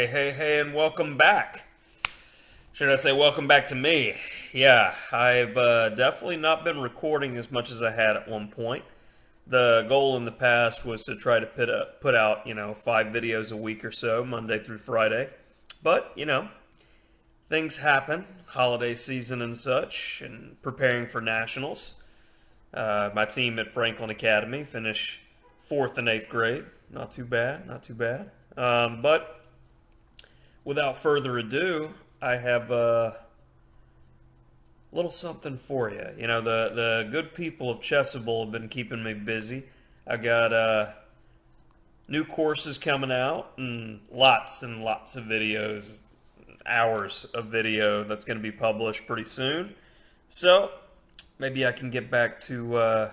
Hey, and welcome back. Should I say welcome back to me? Yeah, I've definitely not been recording as much as I had at one point. The goal in the past was to try to put out, 5 videos a week or so, Monday through Friday. But, things happen, holiday season and such, and preparing for nationals. My team at Franklin Academy finished fourth in eighth grade. Not too bad, not too bad. But without further ado, I have a little something for you. The good people of Chessable have been keeping me busy. I got new courses coming out and lots of videos, hours of video that's going to be published pretty soon. So maybe I can get back to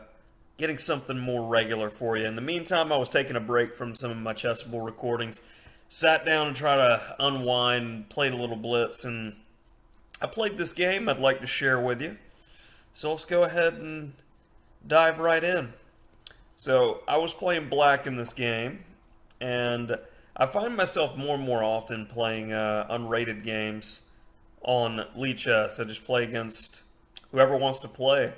getting something more regular for you. In the meantime, I was taking a break from some of my Chessable recordings, sat down and tried to unwind, played a little Blitz, and I played this game I'd like to share with you. So let's go ahead and dive right in. So I was playing black in this game, and I find myself more and more often playing unrated games on Lichess. I just play against whoever wants to play.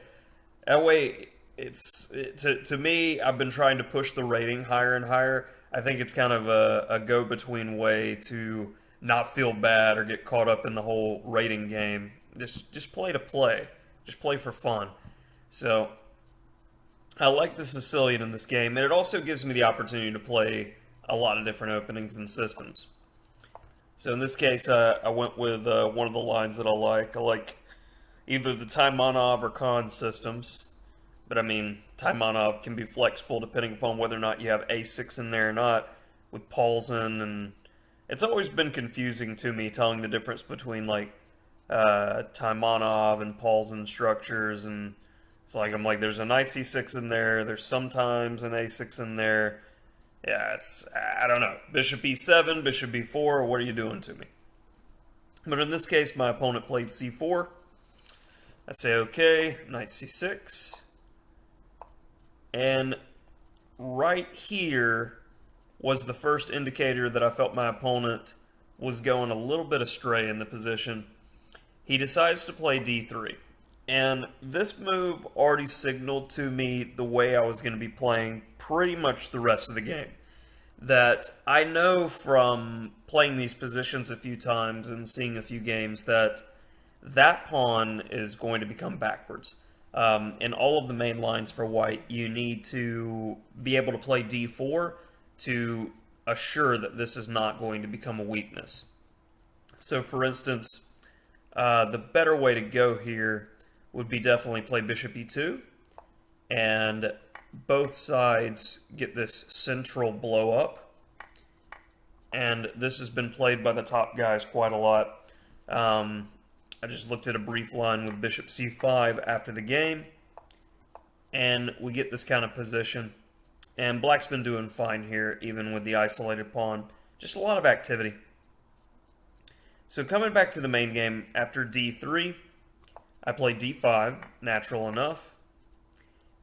That way, to me, I've been trying to push the rating higher and higher. I think it's kind of a go-between way to not feel bad or get caught up in the whole rating game. Just play to play. Just play for fun. So I like the Sicilian in this game, and it also gives me the opportunity to play a lot of different openings and systems. So in this case, I went with one of the lines that I like. I like either the Taimanov or Khan systems. But I mean, Taimanov can be flexible depending upon whether or not you have A6 in there or not with Paulsen, and it's always been confusing to me telling the difference between like Taimanov and Paulsen structures, and I'm like, there's a knight C6 in there, there's sometimes an A6 in there. Yeah, I don't know. Bishop E7, Bishop B4, what are you doing to me? But in this case, my opponent played C4. I say, okay, knight C6. And right here was the first indicator that I felt my opponent was going a little bit astray in the position. He decides to play D3. And this move already signaled to me the way I was going to be playing pretty much the rest of the game. That I know from playing these positions a few times and seeing a few games that that pawn is going to become backwards. In all of the main lines for white, you need to be able to play d4 to assure that this is not going to become a weakness. So for instance, the better way to go here would be definitely play bishop e2, and both sides get this central blow up. And this has been played by the top guys quite a lot. I just looked at a brief line with bishop c5 after the game, and we get this kind of position. And black's been doing fine here, even with the isolated pawn. Just a lot of activity. So coming back to the main game, after d3, I played d5, natural enough.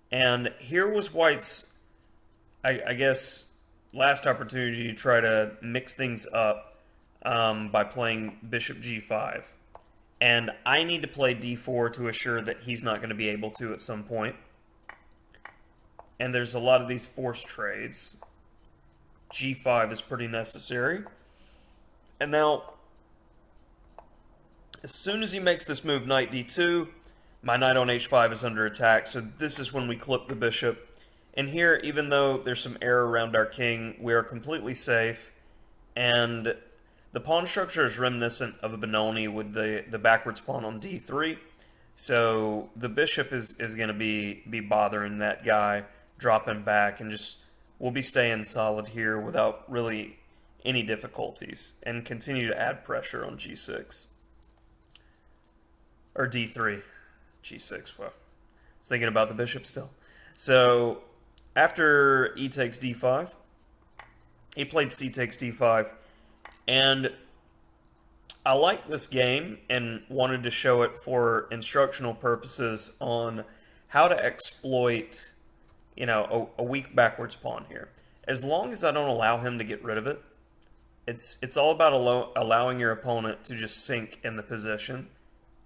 And here was white's, I guess, last opportunity to try to mix things up by playing bishop g5. And I need to play d4 to assure that he's not going to be able to at some point. And there's a lot of these forced trades. g5 is pretty necessary. And now, as soon as he makes this move, knight d2, my knight on h5 is under attack. So this is when we clip the bishop. And here, even though there's some air around our king, we are completely safe. And the pawn structure is reminiscent of a Benoni with the backwards pawn on d3. So the bishop is going to be bothering that guy, dropping back, and just we'll be staying solid here without really any difficulties, and continue to add pressure on g6. Or d3. g6, well, I was thinking about the bishop still. So after e takes d5, he played c takes d5. And I like this game and wanted to show it for instructional purposes on how to exploit, a weak backwards pawn here. As long as I don't allow him to get rid of it, It's all about allowing your opponent to just sink in the position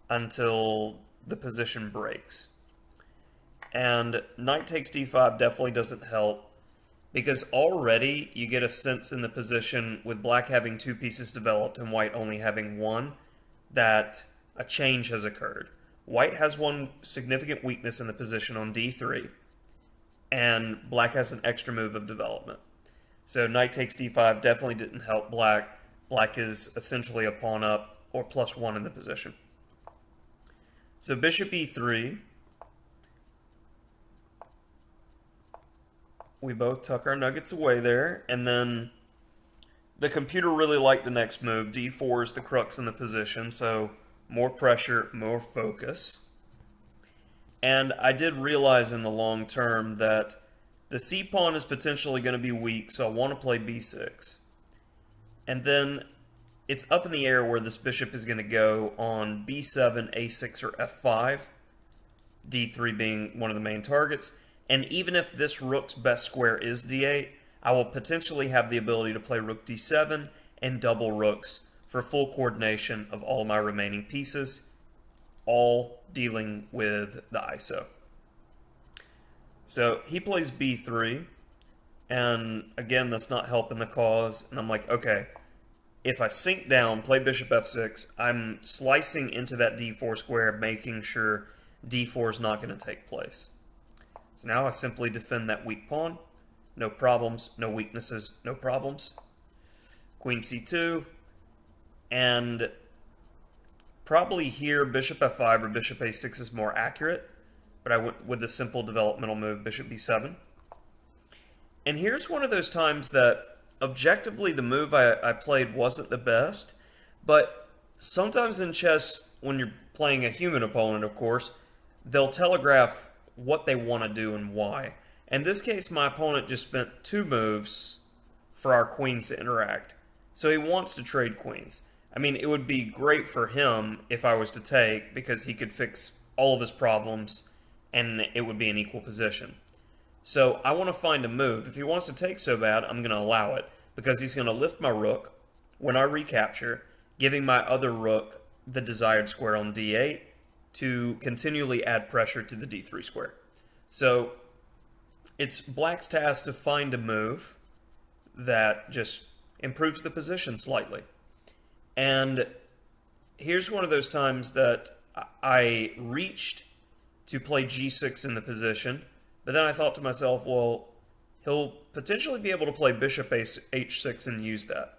until the position breaks. And knight takes d5 definitely doesn't help, because already you get a sense in the position with black having two pieces developed and white only having one that a change has occurred. White has one significant weakness in the position on d3, and black has an extra move of development. So knight takes d5 definitely didn't help black. Black is essentially a pawn up or +1 in the position. So bishop e3. We both tuck our nuggets away there, and then the computer really liked the next move. d4 is the crux in the position, so more pressure, more focus. And I did realize in the long term that the c-pawn is potentially going to be weak, so I want to play b6. And then it's up in the air where this bishop is going to go on b7, a6, or f5, d3 being one of the main targets. And even if this rook's best square is d8, I will potentially have the ability to play rook d7 and double rooks for full coordination of all my remaining pieces, all dealing with the ISO. So he plays b3, and again, that's not helping the cause. And I'm like, okay, if I sink down, play bishop f6, I'm slicing into that d4 square, making sure d4 is not going to take place. So now I simply defend that weak pawn. No problems, no weaknesses, no problems. Queen c2, and probably here bishop f5 or bishop a6 is more accurate, but I went with the simple developmental move, bishop b7. And here's one of those times that objectively the move I played wasn't the best, but sometimes in chess, when you're playing a human opponent, of course, they'll telegraph what they want to do and why. In this case, my opponent just spent 2 moves for our queens to interact. So he wants to trade queens. I mean, it would be great for him if I was to take, because he could fix all of his problems and it would be an equal position. So I want to find a move. If he wants to take so bad, I'm going to allow it, because he's going to lift my rook when I recapture, giving my other rook the desired square on d8 to continually add pressure to the d3 square. So it's black's task to find a move that just improves the position slightly. And here's one of those times that I reached to play g6 in the position, but then I thought to myself, well, he'll potentially be able to play bishop h6 and use that.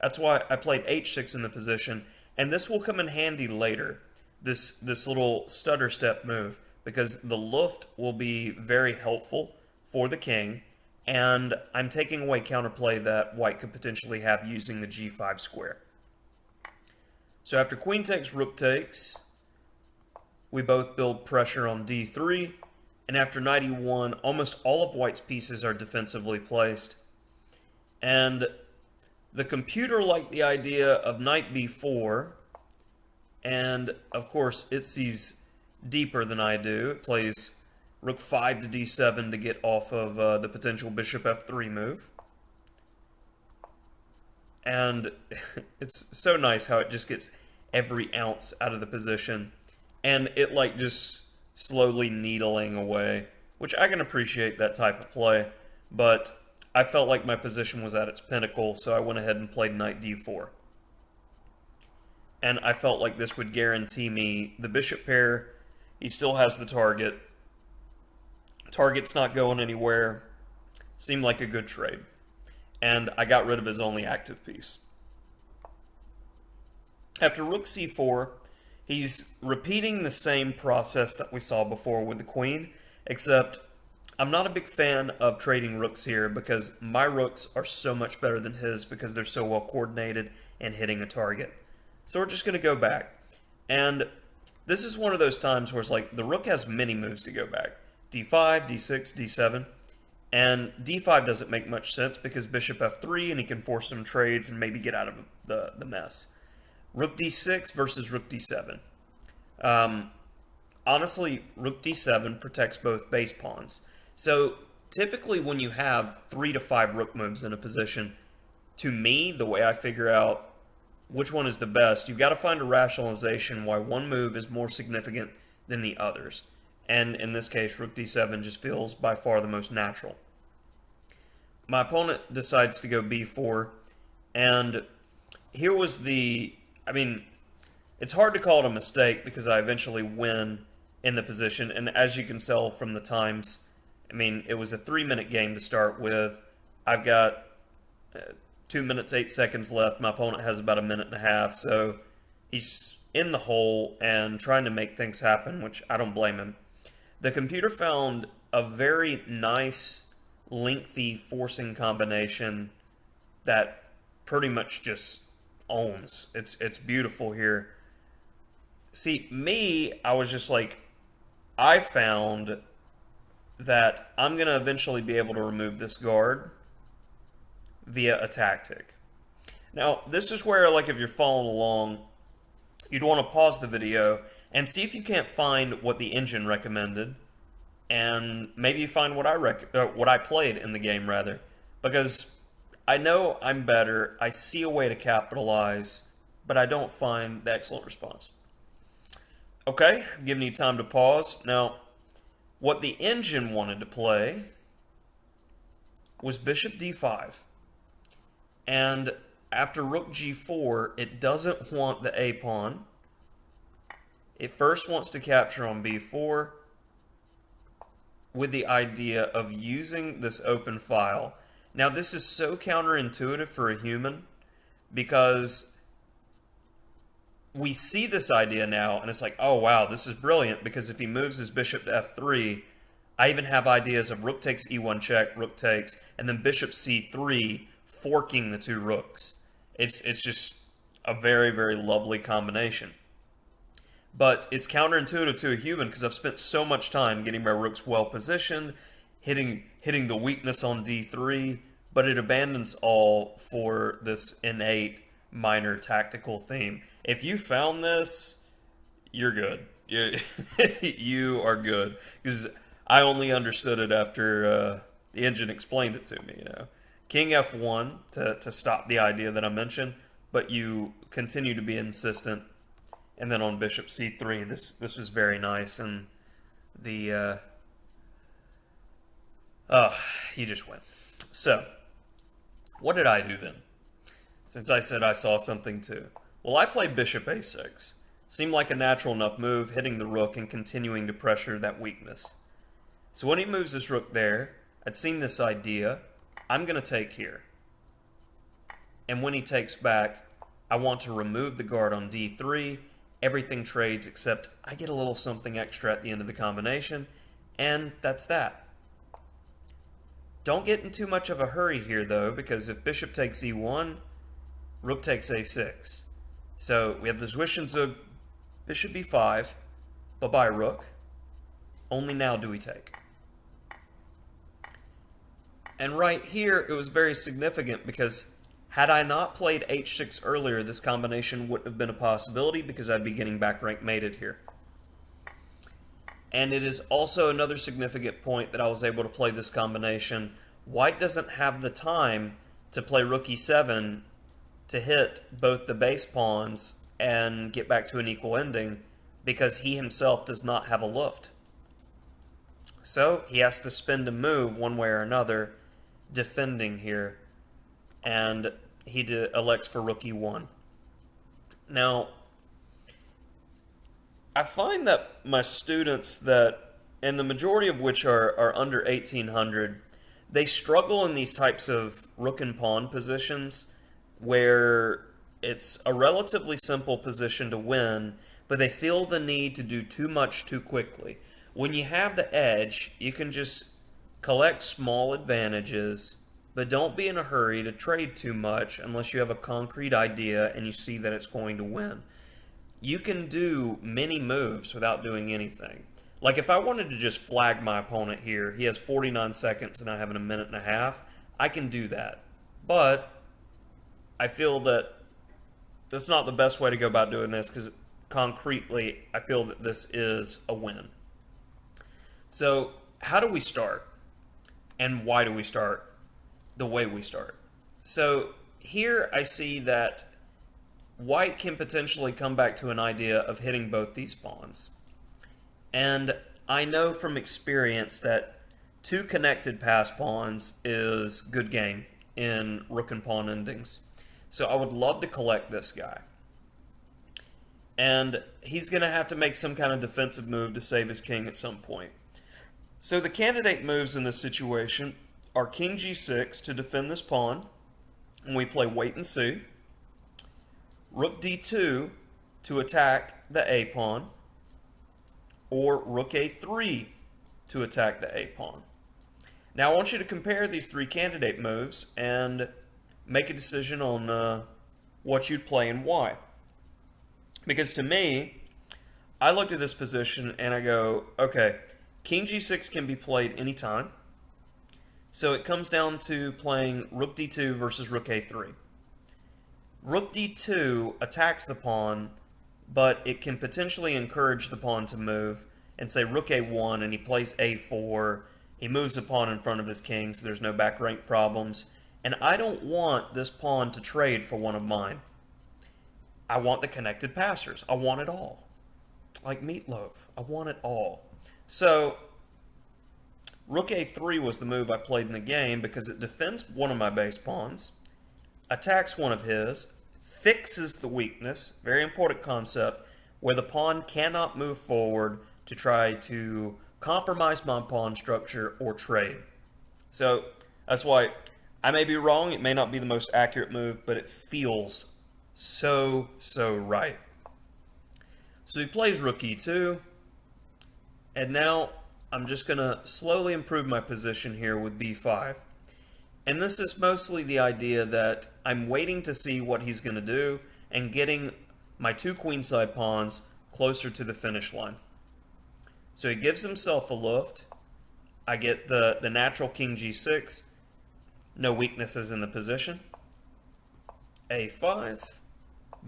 That's why I played h6 in the position, and this will come in handy later, this little stutter step move, because the luft will be very helpful for the king, and I'm taking away counterplay that white could potentially have using the g5 square. So after queen takes, rook takes, we both build pressure on d3, and after knight e1, almost all of white's pieces are defensively placed. And the computer liked the idea of knight b4, and of course it sees deeper than I do. It plays rook 5 to d7 to get off of the potential bishop f3 move. And it's so nice how it just gets every ounce out of the position, and it like just slowly needling away, which I can appreciate that type of play, but I felt like my position was at its pinnacle, so I went ahead and played knight d4. And I felt like this would guarantee me the bishop pair. He still has the target. Target's not going anywhere. Seemed like a good trade. And I got rid of his only active piece. After rook c4, he's repeating the same process that we saw before with the queen, except I'm not a big fan of trading rooks here because my rooks are so much better than his because they're so well coordinated and hitting a target. So we're just going to go back. And this is one of those times where it's like the rook has many moves to go back. d5, d6, d7. And d5 doesn't make much sense because bishop f3 and he can force some trades and maybe get out of the mess. Rook d6 versus rook d7. Honestly, rook d7 protects both base pawns. So typically when you have 3 to 5 rook moves in a position, to me, the way I figure out which one is the best, you've got to find a rationalization why one move is more significant than the others. And in this case, rook d7 just feels by far the most natural. My opponent decides to go b4, and here was I mean, it's hard to call it a mistake because I eventually win in the position, and as you can tell from the times, I mean, it was a 3-minute game to start with. I've got 2 minutes, 8 seconds left. My opponent has about a minute and a half, so he's in the hole and trying to make things happen, which I don't blame him. The computer found a very nice, lengthy forcing combination that pretty much just owns. It's beautiful here. See, me, I was just like, I found that I'm going to eventually be able to remove this guard via a tactic. Now, this is where, like, if you're following along, you'd want to pause the video and see if you can't find what the engine recommended, and maybe you find what I played in the game, rather, because I know I'm better, I see a way to capitalize, but I don't find the excellent response. Okay, I'm giving you time to pause. Now, what the engine wanted to play was bishop d5. And after rook g4, it doesn't want the a pawn. It first wants to capture on b4 with the idea of using this open file. Now, this is so counterintuitive for a human because we see this idea now, and it's like, oh, wow, this is brilliant, because if he moves his bishop to f3, I even have ideas of rook takes e1 check, rook takes, and then bishop c3, forking the two rooks. It's just a very, very lovely combination. But it's counterintuitive to a human because I've spent so much time getting my rooks well positioned, hitting the weakness on d3, but it abandons all for this innate minor tactical theme. If you found this, you're good. You are good, because I only understood it after the engine explained it to me. You know, King f1 to stop the idea that I mentioned, but you continue to be insistent, and then on bishop c3, this was very nice, and the you just win. So, what did I do then? Since I said I saw something too. Well, I played bishop a6. Seemed like a natural enough move, hitting the rook and continuing to pressure that weakness. So when he moves this rook there, I'd seen this idea. I'm going to take here. And when he takes back, I want to remove the guard on d3. Everything trades except I get a little something extra at the end of the combination. And that's that. Don't get in too much of a hurry here, though, because if bishop takes e1, rook takes a6. So we have the Zwischenzug, bishop b5, bye-bye rook. Only now do we take. And right here, it was very significant because had I not played h6 earlier, this combination wouldn't have been a possibility because I'd be getting back rank mated here. And it is also another significant point that I was able to play this combination. White doesn't have the time to play rook e7 to hit both the base pawns and get back to an equal ending because he himself does not have a luft. So he has to spend a move one way or another defending here, and he elects for rook e1. Now, I find that my students and the majority of which are under 1800, they struggle in these types of rook and pawn positions where it's a relatively simple position to win, but they feel the need to do too much too quickly. When you have the edge, you can just collect small advantages, but don't be in a hurry to trade too much unless you have a concrete idea and you see that it's going to win. You can do many moves without doing anything. Like if I wanted to just flag my opponent here, he has 49 seconds and I have a minute and a half, I can do that. But I feel that that's not the best way to go about doing this because concretely, I feel that this is a win. So how do we start? And why do we start the way we start? So here I see that white can potentially come back to an idea of hitting both these pawns. And I know from experience that two connected pass pawns is good game in rook and pawn endings. So I would love to collect this guy. And he's going to have to make some kind of defensive move to save his king at some point. So the candidate moves in this situation are king g6 to defend this pawn, and we play wait and see. Rook d2 to attack the a pawn, or rook a3 to attack the a pawn. Now I want you to compare these three candidate moves and make a decision on what you'd play and why. Because to me, I looked at this position and I go, okay, king g6 can be played anytime. So it comes down to playing rook d2 versus rook a3. Rook d2 attacks the pawn, but it can potentially encourage the pawn to move, and say rook a1, and he plays a4. He moves the pawn in front of his king, so there's no back rank problems. And I don't want this pawn to trade for one of mine. I want the connected passers. I want it all. Like meatloaf. I want it all. So rook a3 was the move I played in the game because it defends one of my base pawns, attacks one of his, fixes the weakness, very important concept, where the pawn cannot move forward to try to compromise my pawn structure or trade. So that's why I may be wrong. It may not be the most accurate move, but it feels so right. So he plays rook e2, and now I'm just going to slowly improve my position here with b5. And this is mostly the idea that I'm waiting to see what he's going to do and getting my two queenside pawns closer to the finish line. So he gives himself a lift. I get the natural king g6. No weaknesses in the position. a5,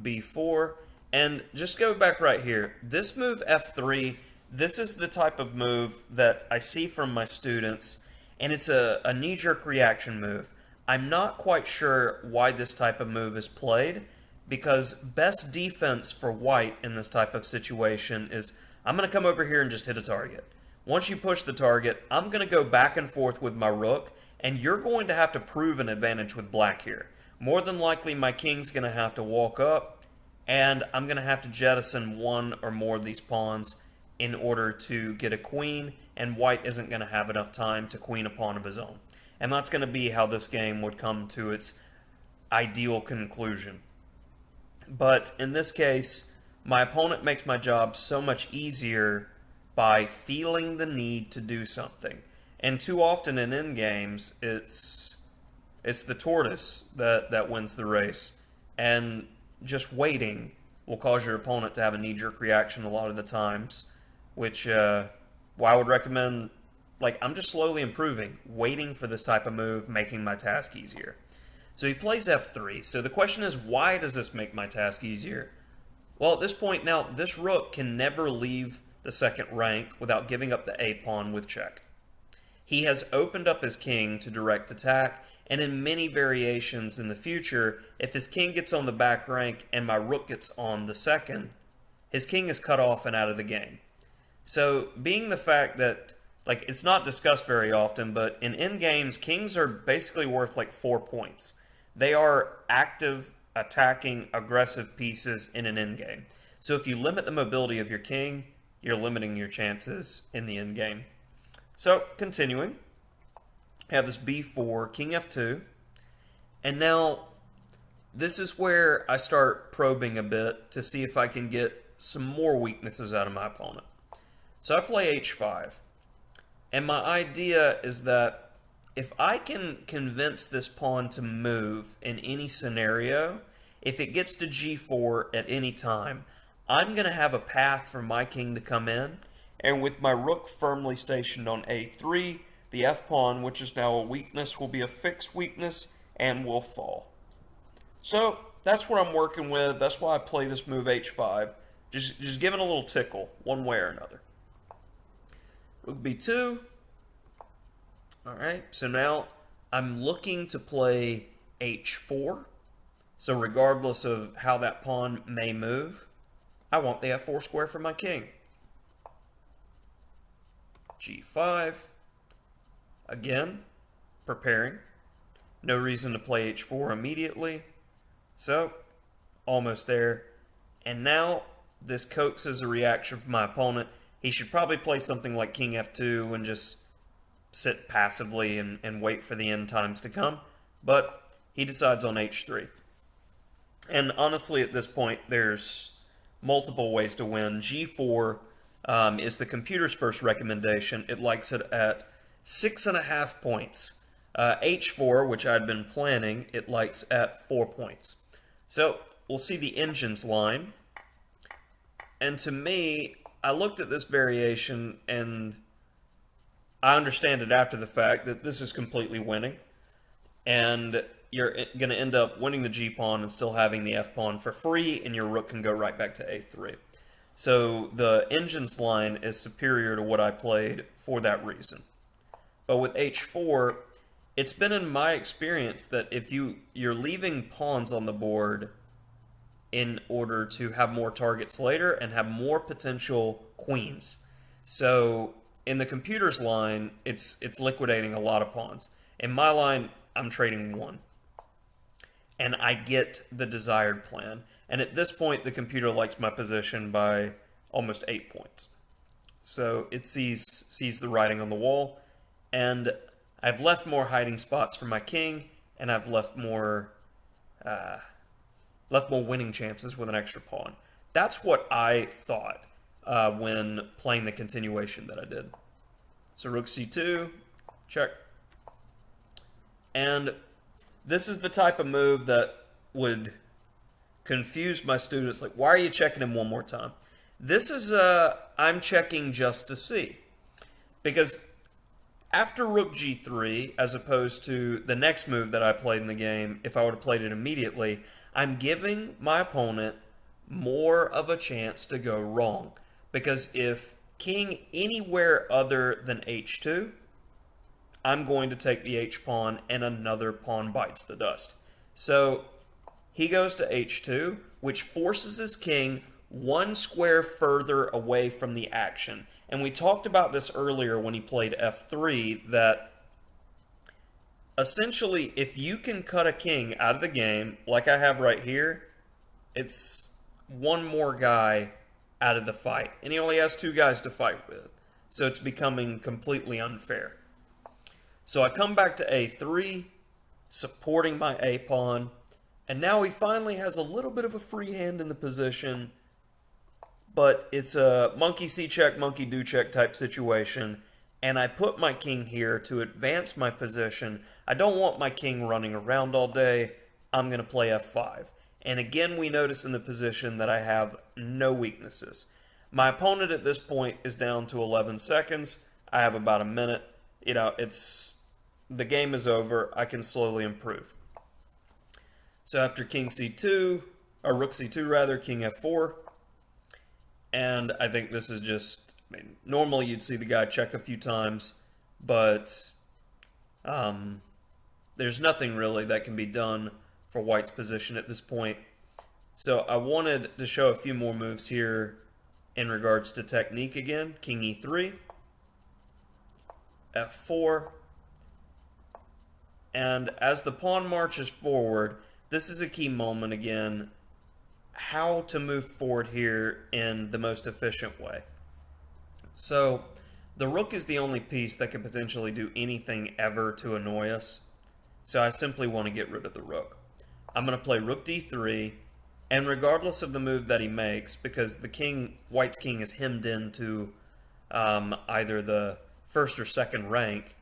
b4, and just go back right here. This move f3, this is the type of move that I see from my students, and it's a knee-jerk reaction move. I'm not quite sure why this type of move is played, because best defense for white in this type of situation is I'm going to come over here and just hit a target. Once you push the target, I'm going to go back and forth with my rook, and you're going to have to prove an advantage with black here. More than likely, my king's going to have to walk up, and I'm going to have to jettison one or more of these pawns in order to get a queen, and white isn't going to have enough time to queen a pawn of his own. And that's going to be how this game would come to its ideal conclusion. But in this case, my opponent makes my job so much easier by feeling the need to do something. And too often in endgames, it's the tortoise that wins the race. And just waiting will cause your opponent to have a knee-jerk reaction a lot of the times, which I would recommend, like, I'm just slowly improving, waiting for this type of move, making my task easier. So he plays f3. So the question is, why does this make my task easier? Well, at this point now, this rook can never leave the second rank without giving up the a-pawn with check. He has opened up his king to direct attack, and in many variations in the future, if his king gets on the back rank and my rook gets on the second, his king is cut off and out of the game. So being the fact that, like, it's not discussed very often, but in endgames, kings are basically worth like 4 points. They are active, attacking, aggressive pieces in an endgame. So if you limit the mobility of your king, you're limiting your chances in the endgame. So, continuing, I have this b4, king f2, and now this is where I start probing a bit to see if I can get some more weaknesses out of my opponent. So I play h5, and my idea is that if I can convince this pawn to move in any scenario, if it gets to g4 at any time, I'm going to have a path for my king to come in, and with my rook firmly stationed on a3, the f-pawn, which is now a weakness, will be a fixed weakness and will fall. So that's what I'm working with. That's why I play this move h5. Just giving a little tickle, one way or another. Rook b2. Alright, so now I'm looking to play h4 So regardless of how that pawn may move, I want the f4 square for my king. g5. Again, preparing. No reason to play h4 immediately. So, almost there. And now, this coaxes a reaction from my opponent. He should probably play something like king f2 and just sit passively and wait for the end times to come. But he decides on h3. And honestly, at this point, there's multiple ways to win. g4 is the computer's first recommendation. It likes it at 6.5 points. h4, which I'd been planning, it likes at 4 points. So we'll see the engine's line. And to me, I looked at this variation and I understand it after the fact that this is completely winning. And you're going to end up winning the g-pawn and still having the f-pawn for free, and your rook can go right back to a3. So the engine's line is superior to what I played for that reason. But with h4, it's been in my experience that if you're leaving pawns on the board in order to have more targets later and have more potential queens. So in the computer's line, it's liquidating a lot of pawns. In my line, I'm trading one. And I get the desired plan. And at this point, the computer likes my position by almost 8 points. So it sees the writing on the wall. And I've left more hiding spots for my king, and I've left more winning chances with an extra pawn. That's what I thought when playing the continuation that I did. So rook c2, check. And this is the type of move that would confuse my students. Like, why are you checking him one more time? This is I'm checking just to see. Because after rook g3, as opposed to the next move that I played in the game, if I would have played it immediately, I'm giving my opponent more of a chance to go wrong. Because if king anywhere other than h2, I'm going to take the h-pawn and another pawn bites the dust. So he goes to h2, which forces his king one square further away from the action. And we talked about this earlier when he played f3, that essentially if you can cut a king out of the game, like I have right here, it's one more guy out of the fight. And he only has 2 guys to fight with. So it's becoming completely unfair. So I come back to a3, supporting my a-pawn, and now he finally has a little bit of a free hand in the position, but it's a monkey c-check, monkey do-check type situation, and I put my king here to advance my position. I don't want my king running around all day. I'm going to play f5. And again, we notice in the position that I have no weaknesses. My opponent at this point is down to 11 seconds. I have about a minute. You know, the game is over. I can slowly improve. So after king c2, or rook c2 rather, king f4. And I think this is just, I mean, normally you'd see the guy check a few times, but there's nothing really that can be done for white's position at this point. So I wanted to show a few more moves here in regards to technique again. King e3, f4, and as the pawn marches forward, this is a key moment again, how to move forward here in the most efficient way. So the rook is the only piece that can potentially do anything ever to annoy us. So I simply want to get rid of the rook. I'm going to play rook d3, and regardless of the move that he makes, because the king, white's king is hemmed into either the first or second rank,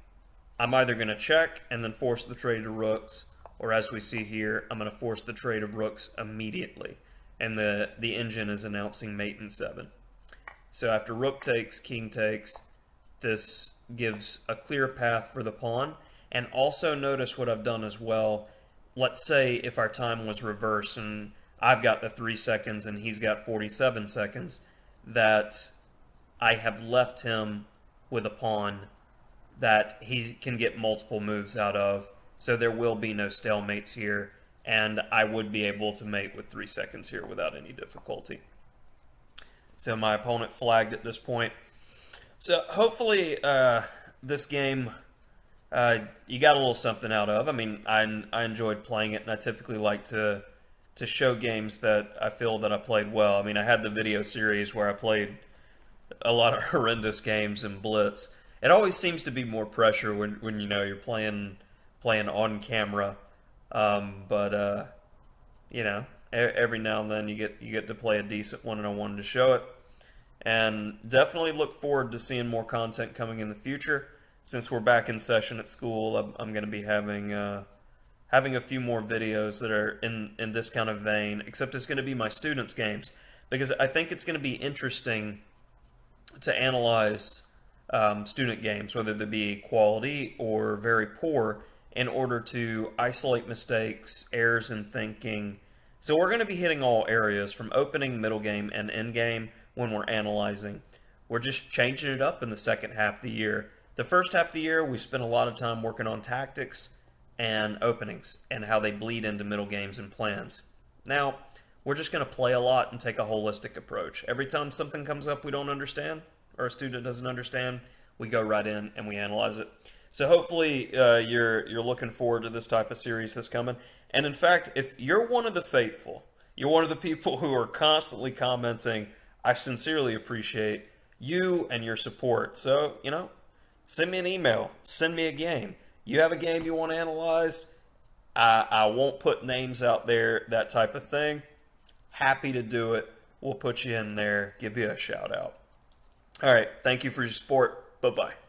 I'm either going to check and then force the trade of rooks, or as we see here, I'm going to force the trade of rooks immediately. And the engine is announcing mate in 7. So after rook takes, king takes, this gives a clear path for the pawn. And also notice what I've done as well. Let's say if our time was reversed and I've got the 3 seconds and he's got 47 seconds, that I have left him with a pawn that he can get multiple moves out of. So there will be no stalemates here. and I would be able to mate with 3 seconds here without any difficulty. So my opponent flagged at this point. So hopefully this game you got a little something out of. I mean, I enjoyed playing it, and I typically like to show games that I feel that I played well. I mean, I had the video series where I played a lot of horrendous games in Blitz. It always seems to be more pressure when you know you're playing on camera, but you know, every now and then you get to play a decent one, and I wanted to show it. And definitely look forward to seeing more content coming in the future. Since we're back in session at school, I'm going to be having a few more videos that are in this kind of vein, except it's going to be my students' games, because I think it's going to be interesting to analyze student games, whether they be quality or very poor, in order to isolate mistakes, errors in thinking. So we're going to be hitting all areas, from opening, middle game, and end game when we're analyzing. We're just changing it up in the second half of the year. The first half of the year, we spent a lot of time working on tactics and openings and how they bleed into middle games and plans. Now, we're just going to play a lot and take a holistic approach. Every time something comes up we don't understand, or a student doesn't understand, we go right in and we analyze it. So hopefully you're looking forward to this type of series that's coming. And in fact, if you're one of the faithful, you're one of the people who are constantly commenting, I sincerely appreciate you and your support. So, you know, send me an email, send me a game. You have a game you want analyzed, I won't put names out there, that type of thing. Happy to do it. We'll put you in there, give you a shout out. All right, thank you for your support. Bye-bye.